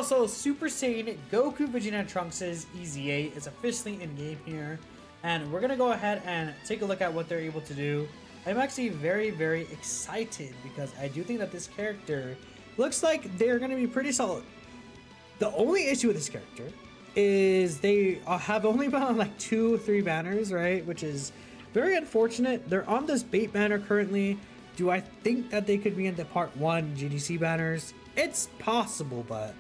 also, Super Saiyan Goku Vegeta and Trunks' EZA is officially in game here. And we're going to go ahead and take a look at what they're able to do. I'm actually very, very excited because I do think that this character looks like they're going to be pretty solid. The only issue with this character is they have only been on like 2 or 3 banners, right? Which is very unfortunate. They're on this bait banner currently. Do I think that they could be in the part 1 GDC banners? It's possible, but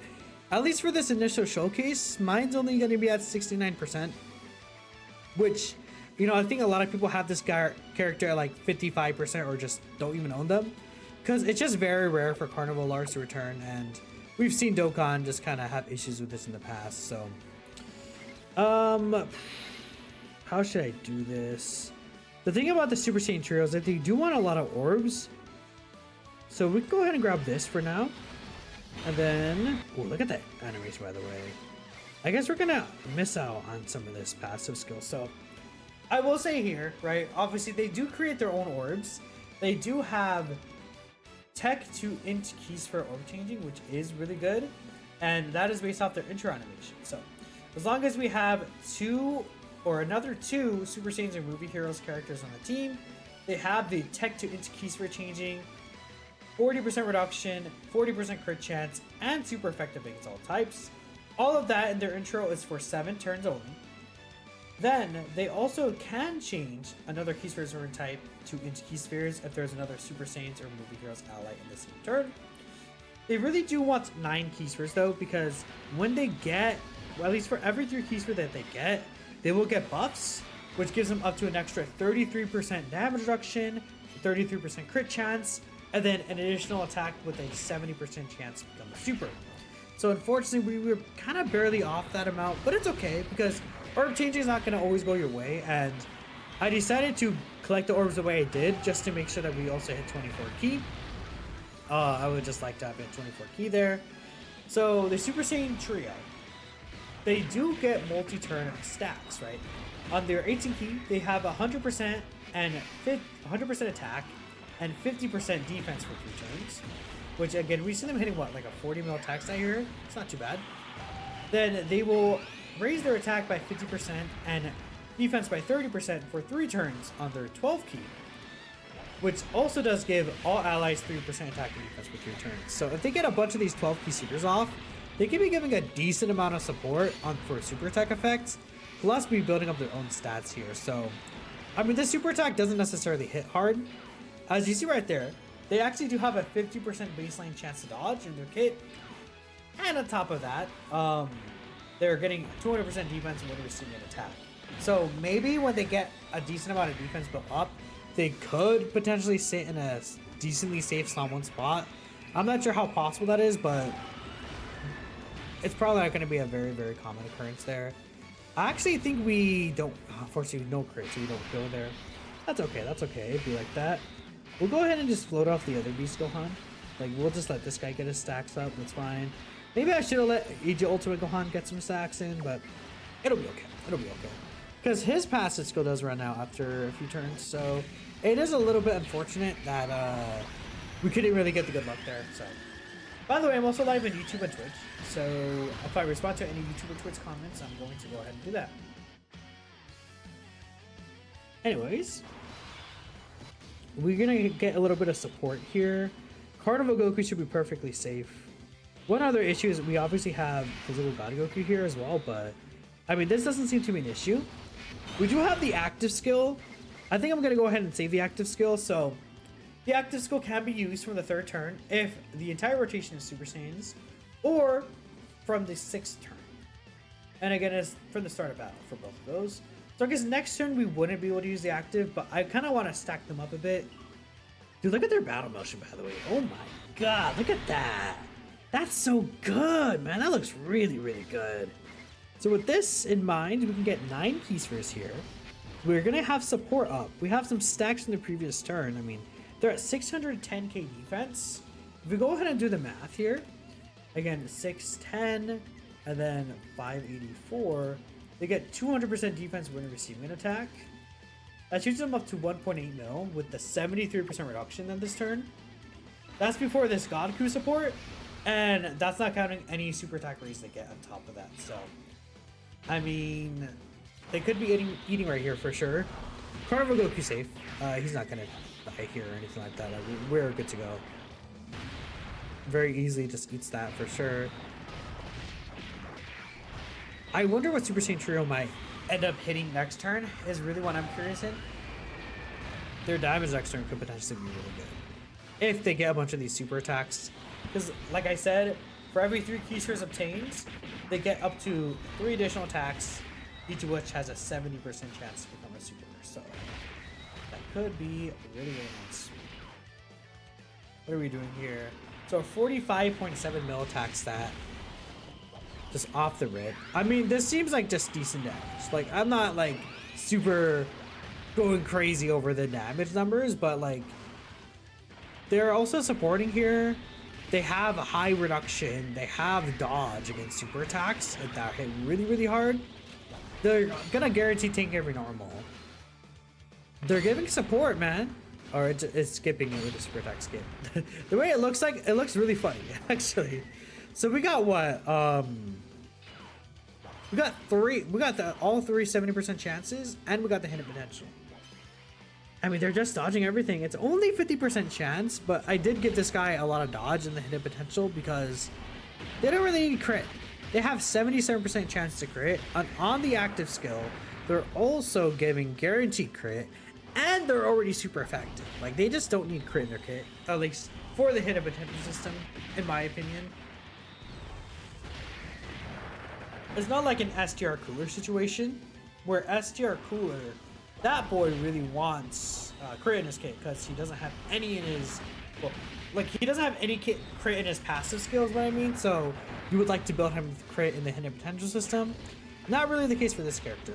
at least for this initial showcase, mine's only going to be at 69%. Which, you know, I think a lot of people have this character at like 55% or just don't even own them. Because it's just very rare for Carnival Lars to return, and we've seen Dokkan just kind of have issues with this in the past, so... how should I do this? The thing about the Super Saiyan Trio is that they do want a lot of orbs. So we can go ahead and grab this for now. And then... oh, look at that animation, by the way. I guess we're gonna miss out on some of this passive skill. So I will say here, right? Obviously, they do create their own orbs. They do have tech to int keys for orb changing, which is really good. And that is based off their intro animation. So as long as we have 2 or another 2 Super Saiyans or movie heroes characters on the team, they have the tech to int keys for changing, 40% reduction, 40% crit chance, and super effective against all types. All of that in their intro is for 7 turns only. Then they also can change another key spheres or type to into key spheres if there's another Super Saiyans or movie heroes ally in the same turn. They really do want 9 key spheres though, because when they get, well, at least for every 3 key sphere that they get, they will get buffs, which gives them up to an extra 33% damage reduction, 33% crit chance, and then an additional attack with a 70% chance to become a super. So unfortunately, we were kind of barely off that amount, but it's okay because orb changing is not going to always go your way. And I decided to collect the orbs the way I did just to make sure that we also hit 24 key. I would just like to have hit 24 key there. So the Super Saiyan Trio, they do get multi-turn stacks, right? On their 18 key, they have 100% and 100% attack and 50% defense for 3 turns. Which again, we see them hitting what, like a 40 mil attack stat here? It's not too bad. Then they will raise their attack by 50% and defense by 30% for 3 turns on their 12 key. Which also does give all allies 3% attack and defense for 3 turns. So if they get a bunch of these 12 key seekers off, they can be giving a decent amount of support for super attack effects, plus be building up their own stats here. So, I mean, this super attack doesn't necessarily hit hard. As you see right there, they actually do have a 50% baseline chance to dodge in their kit. And on top of that, they're getting 200% defense when receiving an attack. So maybe when they get a decent amount of defense built up, they could potentially sit in a decently safe slot 1 spot. I'm not sure how possible that is, but it's probably not going to be a very, very common occurrence there. I actually think we don't, unfortunately, no crit, so we don't go there. That's okay, that's okay. It'd be like that. We'll go ahead and just float off the other Beast Gohan. Like, we'll just let this guy get his stacks up. That's fine. Maybe I should have let EJ Ultimate Gohan get some stacks in, but it'll be okay. It'll be okay. Because his passive skill does run out after a few turns, so it is a little bit unfortunate that we couldn't really get the good luck there. So, by the way, I'm also live on YouTube and Twitch, so if I respond to any YouTube or Twitch comments, I'm going to go ahead and do that. Anyways, we're gonna get a little bit of support here. Carnival Goku should be perfectly safe. One other issue is we obviously have Physical God Goku here as well, but I mean, this doesn't seem to be an issue. We do have the active skill. I think I'm gonna go ahead and save the active skill. So the active skill can be used from the 3rd turn if the entire rotation is Super Saiyans, or from the 6th turn. And again, it's from the start of battle for both of those. So I guess next turn we wouldn't be able to use the active, but I kind of want to stack them up a bit. Dude, look at their battle motion, by the way. Oh my god, look at that. That's so good, man. That looks really, really good. So with this in mind, we can get 9 key spheres here. We're going to have support up. We have some stacks in the previous turn. I mean, they're at 610k defense. If we go ahead and do the math here, again, 610 and then 584. They get 200% defense when receiving an attack. That shoots them up to 1.8 mil with the 73% reduction on this turn. That's before this God Coup support. And that's not counting any super attack raise they get on top of that. So, I mean, they could be eating right here for sure. Carnival Goku safe. He's not gonna die here or anything like that. Like, we're good to go. Very easily just eats that for sure. I wonder what Super Saiyan Trio might end up hitting next turn is really what I'm curious in. Their damage next turn could potentially be really good if they get a bunch of these super attacks. Because, like I said, for every 3 Keysters obtained, they get up to 3 additional attacks, each of which has a 70% chance to become a super. So that could be really, really nice. What are we doing here? So a 45.7 mil attack stat. Just off the rip. I mean, this seems like just decent damage. Like, I'm not like super going crazy over the damage numbers, but like they're also supporting here. They have a high reduction. They have dodge against super attacks that hit really, really hard. They're gonna guarantee tank every normal. They're giving support, man. Or it's skipping it with a super attack skip. The way it looks like, it looks really funny, actually. So we got what? We got all three 70% chances, and we got the hidden potential. I mean, they're just dodging everything. It's only 50% chance, but I did give this guy a lot of dodge and the hidden potential because they don't really need crit. They have 77% chance to crit. On the active skill, they're also giving guaranteed crit, and they're already super effective. Like, they just don't need crit in their kit, at least for the hidden potential system, in my opinion. It's not like an STR Cooler situation, where STR Cooler, that boy really wants crit in his kit because he doesn't have any in his, well, like he doesn't have any crit in his passive skills, what I mean. So you would like to build him with crit in the hidden potential system. Not really the case for this character.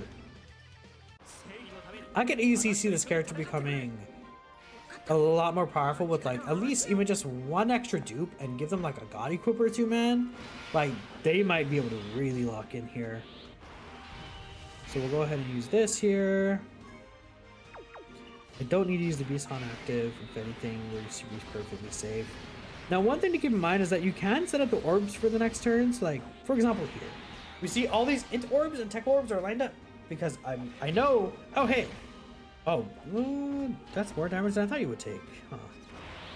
I could easily see this character becoming a lot more powerful with like at least even just one extra dupe and give them like a god equip or two, man. Like they might be able to really lock in here. So we'll go ahead and use this here. I don't need to use the Beast on active. If anything, we're just be perfectly safe. Now, one thing to keep in mind is that you can set up the orbs for the next turns. Like, for example, here. We see all these int orbs and tech orbs are lined up because I know. Oh, hey. Oh, that's more damage than I thought you would take. Huh.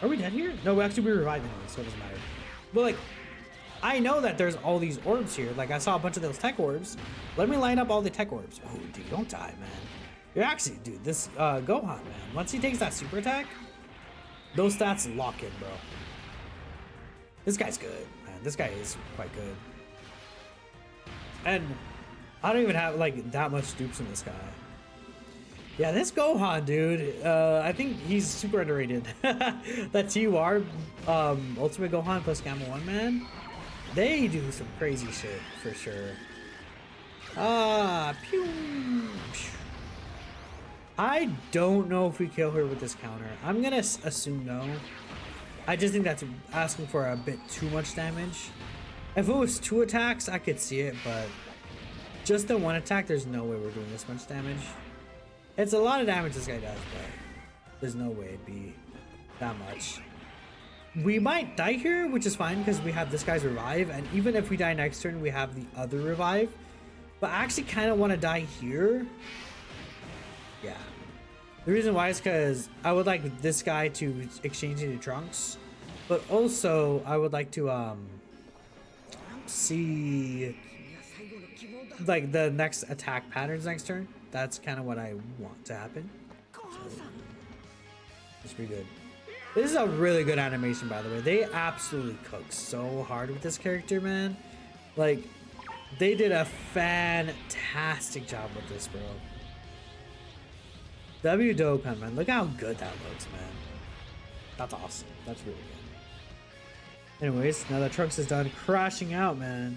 Are we dead here? No, we actually be revived anyway, so it doesn't matter. But like, I know that there's all these orbs here. Like, I saw a bunch of those tech orbs. Let me line up all the tech orbs. Oh, dude, don't die, man. You're actually, dude, this Gohan, man. Once he takes that super attack, those stats lock in, bro. This guy's good, man. This guy is quite good. And I don't even have, like, that much dupes in this guy. Yeah, this Gohan, dude, I think he's super underrated. That TUR, Ultimate Gohan plus Gamma 1, man, they do some crazy shit, for sure. Pew! I don't know if we kill her with this counter. I'm gonna assume no. I just think that's asking for a bit too much damage. If it was 2 attacks, I could see it, but just the 1 attack, there's no way we're doing this much damage. It's a lot of damage this guy does, but there's no way it'd be that much. We might die here, which is fine because we have this guy's revive, and even if we die next turn, we have the other revive. But I actually kind of want to die here. Yeah. The reason why is because I would like this guy to exchange into Trunks, but also I would like to see like the next attack patterns next turn. That's kind of what I want to happen. So, it's pretty good. This is a really good animation, by the way. They absolutely cook so hard with this character, man. Like, they did a fantastic job with this, bro. W Dokkan, man. Look how good that looks, man. That's awesome. That's really good. Anyways, now that Trunks is done crashing out, man.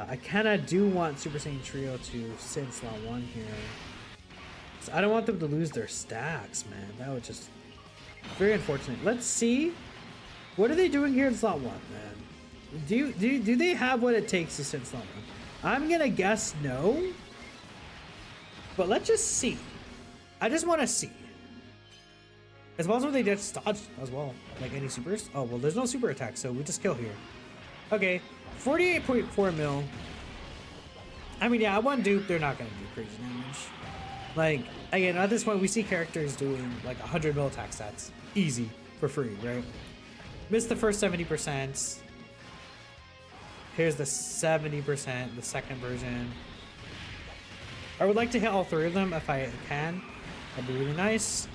I kind of do want Super Saiyan Trio to sit in slot 1 here. So I don't want them to lose their stacks, man. That would just... very unfortunate. Let's see. What are they doing here in slot 1, man? Do they have what it takes to sit in slot 1? I'm gonna guess no. But let's just see. I just want to see. It's possible they just dodge as well, like any supers. Oh, well, there's no super attack, so we just kill here. Okay, 48.4 mil. I mean, yeah, one dupe, they're not gonna do crazy damage. Like, again, at this point, we see characters doing like 100 mil attack stats. Easy, for free, right? Missed the first 70%. Here's the 70%, the second version. I would like to hit all three of them if I can. That'd be really nice.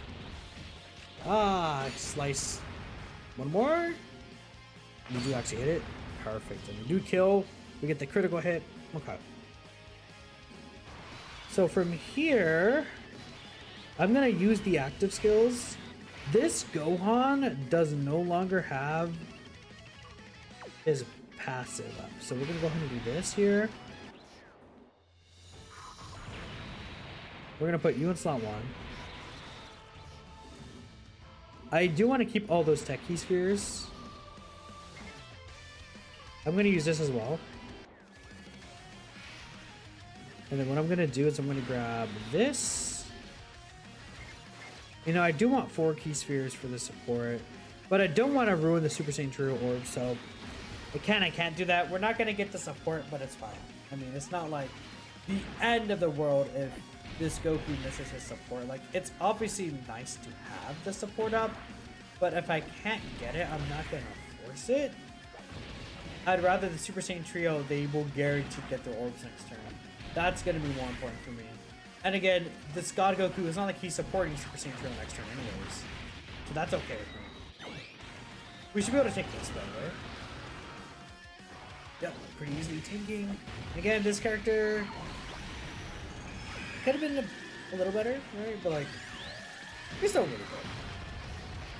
Ah, slice. One more. We do actually hit it. Perfect. And we do kill. We get the critical hit. Okay. So from here, I'm going to use the active skills. This Gohan does no longer have his passive up. So we're going to go ahead and do this here. We're going to put you in slot 1. I do want to keep all those tech key spheres. I'm going to use this as well. And then what I'm going to do is I'm going to grab this. You know, I do want 4 key spheres for the support, but I don't want to ruin the Super Saiyan Trio orb, so I can't do that. We're not going to get the support, but it's fine. I mean, it's not like the end of the world if this Goku misses his support. Like, it's obviously nice to have the support up, but if I can't get it, I'm not going to force it. I'd rather the Super Saiyan Trio, they will guarantee get their orbs next turn. That's going to be more important for me. And again, this God Goku is not like he's supporting Super Saiyan Trio next turn anyways. So that's okay with me. We should be able to take this though, right? Yep, pretty easily taking. Again, this character could have been a little better, right? But like, he's still really good.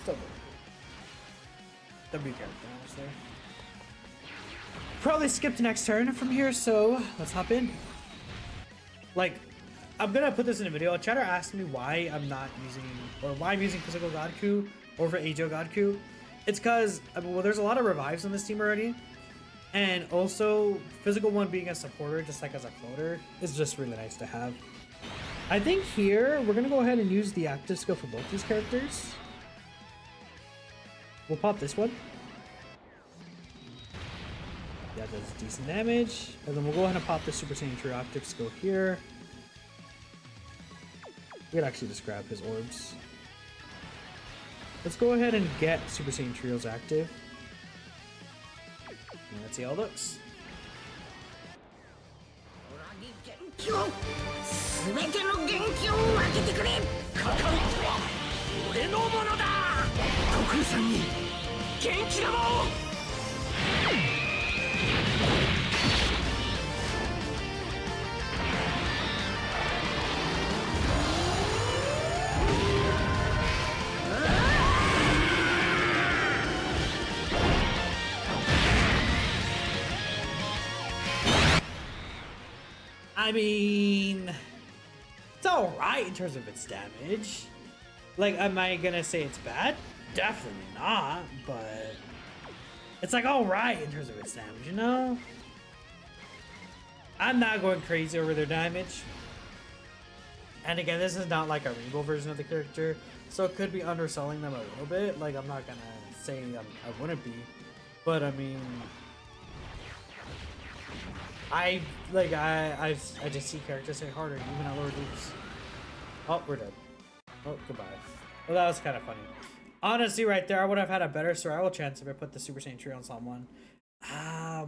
Still really good. W character, honestly. Probably skip the next turn from here, so let's hop in. Like, I'm gonna put this in a video. Chatter asked me why I'm not using, or why I'm using physical Godku over AGO Godku. It's because, I mean, well, there's a lot of revives on this team already. And also, physical one being a supporter, just like as a floater, is just really nice to have. I think here, we're gonna go ahead and use the active skill for both these characters. We'll pop this one. That does decent damage. And then we'll go ahead and pop the Super Saiyan Trio active skill here. We could actually just grab his orbs. Let's go ahead and get Super Saiyan Trios active. And let's see how it looks. I mean, it's alright in terms of its damage. Like, am I gonna say it's bad? Definitely not, but it's like alright in terms of its damage, you know? I'm not going crazy over their damage. And again, this is not like a rainbow version of the character, so it could be underselling them a little bit. Like, I'm not gonna say I wouldn't be, but I mean, I just see characters hit harder even at lower dupes. Oh, we're dead. Oh, goodbye. Well, that was kind of funny. Honestly, right there, I would have had a better survival chance if I put the Super Saiyan Trio on someone. I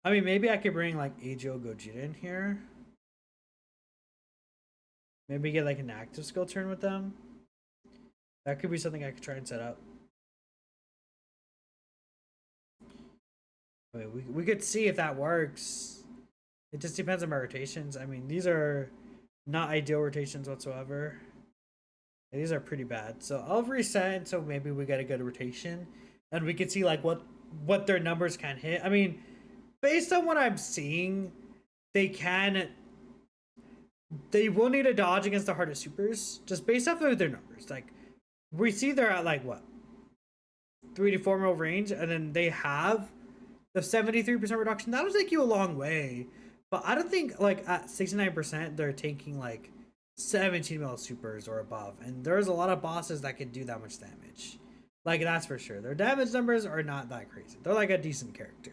mean, maybe I could bring like AGO Gogeta in here. Maybe get like an active skill turn with them. That could be something I could try and set up. I mean, we could see if that works. It just depends on my rotations. I mean, these are not ideal rotations whatsoever. And these are pretty bad. So I'll reset until maybe we get a good rotation. And we can see like what their numbers can hit. I mean, based on what I'm seeing, they will need a dodge against the hardest supers. Just based off of their numbers. Like, we see they're at like what? 3 to 4 mil range. And then they have the 73% reduction. That'll take you a long way. But I don't think like at 69% they're taking like 17 mil supers or above, and there's a lot of bosses that can do that much damage. Like that's for sure. Their damage numbers are not that crazy. They're like a decent character.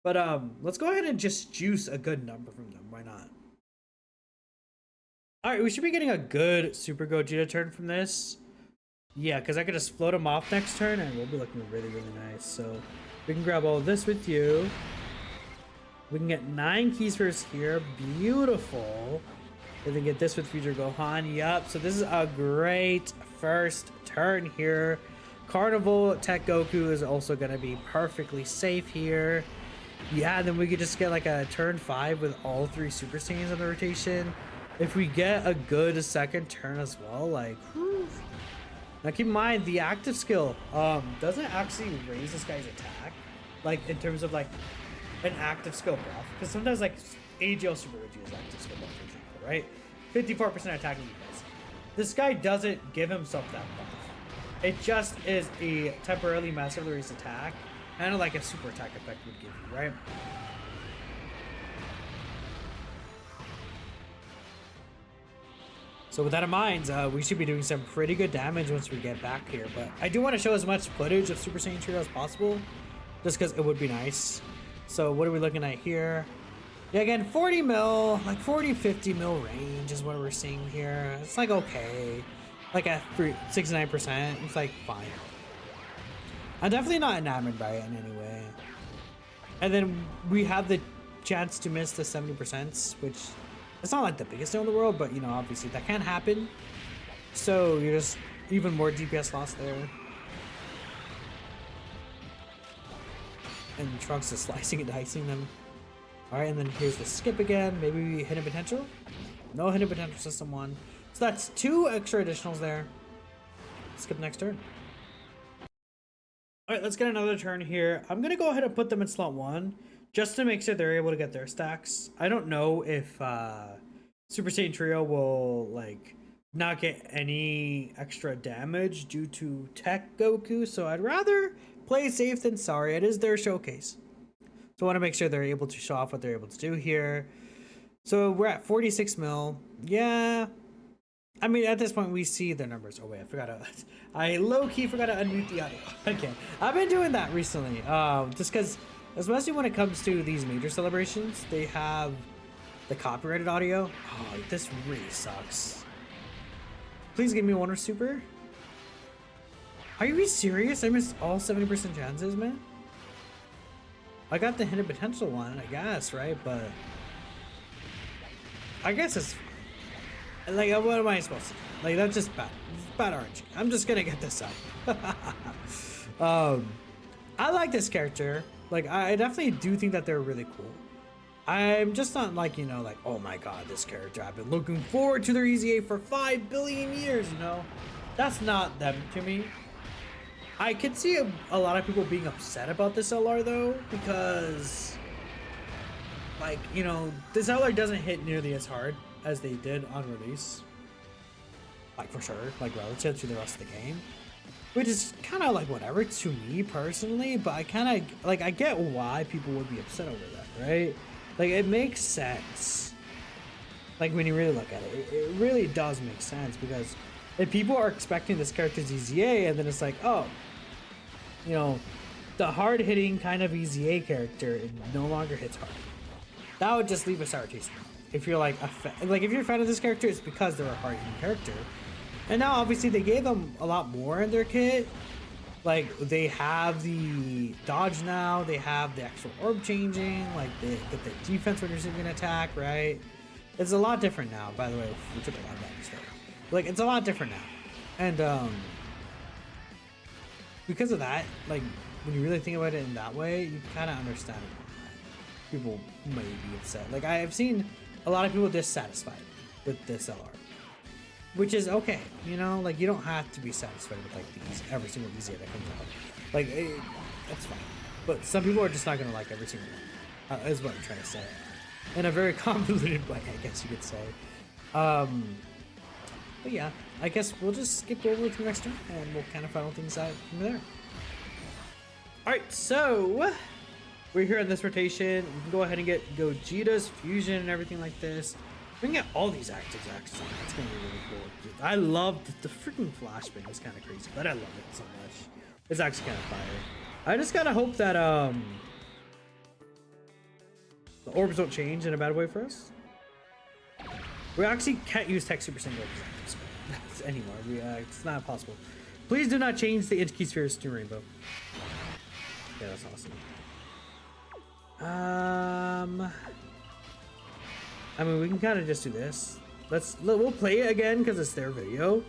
But let's go ahead and just juice a good number from them. Why not? All right, we should be getting a good Super Gogeta turn from this. Yeah, because I could just float him off next turn, and we'll be looking really, really nice. So we can grab all of this with you. We can get 9 keys first here. Beautiful. And then get this with Future Gohan. Yup. So this is a great first turn here. Carnival Tech Goku is also going to be perfectly safe here. Yeah, then we could just get like a turn 5 with all 3 Super Saiyans on the rotation. If we get a good second turn as well, like, whew. Now keep in mind, the active skill doesn't actually raise this guy's attack. Like, in terms of like an active skill buff. Because sometimes like AGL Super Vegeta's active skill buff, for example, right? 54% attacking defense. This guy doesn't give himself that buff. It just is a temporarily massively raised attack. Kind of like a super attack effect would give you, right? So with that in mind, we should be doing some pretty good damage once we get back here. But I do want to show as much footage of Super Saiyan Trio as possible, just because it would be nice. So what are we looking at here? Yeah, again, 40 mil, like 40, 50 mil range is what we're seeing here. It's like okay. Like at 69%, it's like fine. I'm definitely not enamored by it in any way. And then we have the chance to miss the 70%, which it's not like the biggest deal in the world, but you know, obviously that can happen. So you're just even more DPS loss there. And Trunks is slicing and dicing them. Alright, and then here's the skip again. Maybe hidden potential? No hidden potential, system 1. So that's 2 extra additionals there. Skip next turn. Alright, let's get another turn here. I'm going to go ahead and put them in slot 1. Just to make sure they're able to get their stacks. I don't know if Super Saiyan Trio will like not get any extra damage due to Tech Goku. So I'd rather play safe than sorry. It is their showcase. So I want to make sure they're able to show off what they're able to do here. So we're at 46 mil. Yeah. I mean, at this point, we see their numbers. Oh, wait, I forgot to... I low-key forgot to unmute the audio. Okay. I've been doing that recently. Just because, especially when it comes to these major celebrations, they have the copyrighted audio. Oh, this really sucks. Please give me Wonder Super. Are you serious? I missed all 70% chances, man? I got the hidden potential one, I guess, right? But... I guess it's... Like, what am I supposed to do? Like, that's just bad. It's bad RNG. I'm just gonna get this up. I like this character. Like, I definitely do think that they're really cool. I'm just not like, you know, like, oh my god, this character. I've been looking forward to their EZA for 5 billion years, you know? That's not them to me. I could see a lot of people being upset about this LR, though, because, like, you know, this LR doesn't hit nearly as hard as they did on release, like for sure, like relative to the rest of the game, which is kind of like whatever to me personally, but I kind of like, I get why people would be upset over that, right? Like it makes sense, like when you really look at it, it really does make sense, because if people are expecting this character's EZA and then it's like, oh, you know, the hard-hitting kind of EZA character, it no longer hits hard, that would just leave a sour taste in my mouth. If you're like if you're a fan of this character, it's because they're a hard-hitting character. And now obviously they gave them a lot more in their kit. Like they have the dodge now, they have the actual orb changing, like they get the defense when you're receiving an attack, right? It's a lot different now, by the way. We took a lot of damage there. Like it's a lot different now. And because of that, like when you really think about it in that way, you kind of understand people may be upset. Like I have seen a lot of people dissatisfied with this LR, which is okay, you know, like you don't have to be satisfied with like these every single EZA that comes out. Like that's fine, but some people are just not gonna like every single one. Is what I'm trying to say, in a very convoluted way, I guess you could say. But yeah, I guess we'll just skip over to the next turn and we'll kind of final things out from there. All right, so we're here in this rotation. We can go ahead and get Gogeta's fusion and everything like this. We can get all these actives actually. It's gonna be really cool. I love the freaking flashbang. It's kind of crazy, but I love it so much. It's actually kind of fire. I just gotta hope that the orbs don't change in a bad way for us. We actually can't use Tech Super Single anymore. It's not possible. Please do not change the Inch Key Spheres to Rainbow. Yeah, that's awesome. I mean, we can kind of just do this. We'll play it again because it's their video.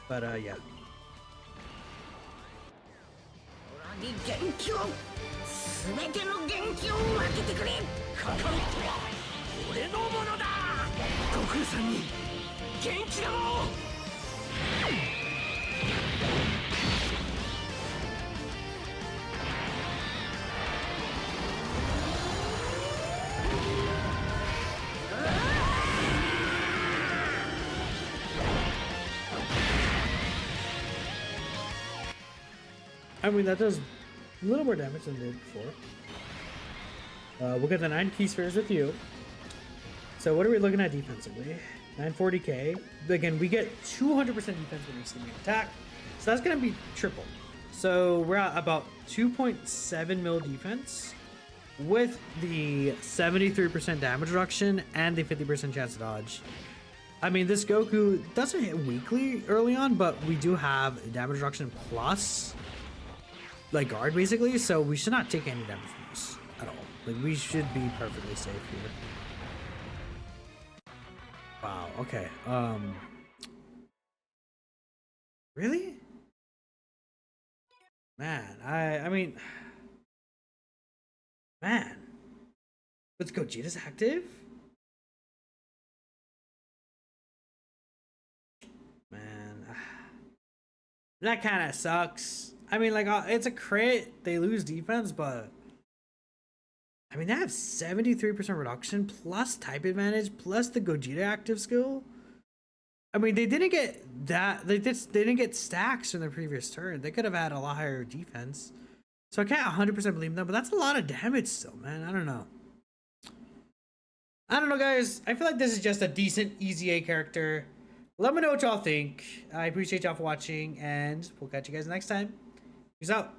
But yeah. I mean, that does a little more damage than it did before. We'll get the 9 key spheres with you. So what are we looking at defensively? 940k. Again, we get 200% defense when we see an attack. So that's going to be triple. So we're at about 2.7 mil defense with the 73% damage reduction and the 50% chance to dodge. I mean, this Goku doesn't hit weakly early on, but we do have damage reduction plus like guard basically, so we should not take any damage from this at all. Like, we should be perfectly safe here. Wow, okay. Really? Man, I mean, man. Let's go, Gogeta's active? Man, that kind of sucks. I mean, like, it's a crit. They lose defense, but I mean, they have 73% reduction plus type advantage plus the Gogeta active skill. I mean, they didn't get that. They didn't get stacks in their previous turn. They could have had a lot higher defense. So I can't 100% believe them, but that's a lot of damage still, man. I don't know. I don't know, guys. I feel like this is just a decent EZA character. Let me know what y'all think. I appreciate y'all for watching, and we'll catch you guys next time. Peace out.